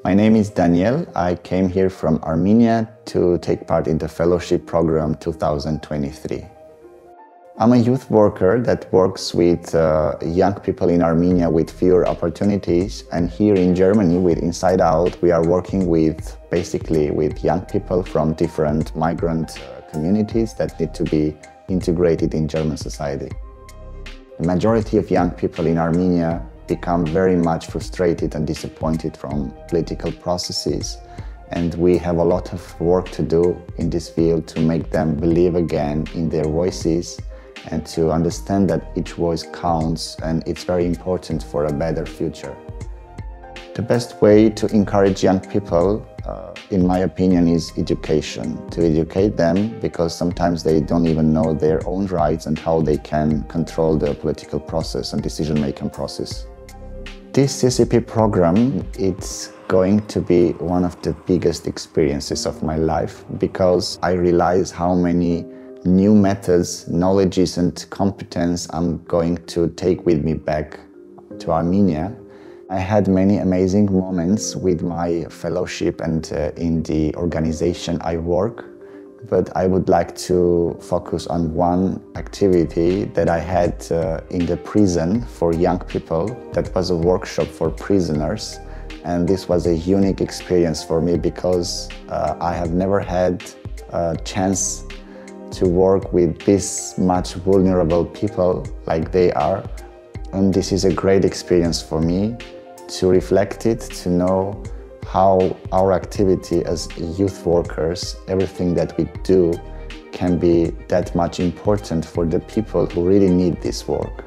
My name is Daniel. I came here from Armenia to take part in the fellowship program 2023. I'm a youth worker that works with young people in Armenia with fewer opportunities, and here in Germany with Inside Out we are working with young people from different migrant communities that need to be integrated in German society. The majority of young people in Armenia become very much frustrated and disappointed from political processes, and we have a lot of work to do in this field to make them believe again in their voices and to understand that each voice counts and it's very important for a better future. The best way to encourage young people, in my opinion, is education. To educate them, because sometimes they don't even know their own rights and how they can control the political process and decision-making process. This CCP program, it's going to be one of the biggest experiences of my life, because I realize how many new methods, knowledges and competence I'm going to take with me back to Armenia. I had many amazing moments with my fellowship and in the organization I work, but I would like to focus on one activity that I had in the prison for young people. That was a workshop for prisoners, and this was a unique experience for me because I have never had a chance to work with this much vulnerable people like they are, and this is a great experience for me to reflect it, to know how our activity as youth workers, everything that we do, can be that much important for the people who really need this work.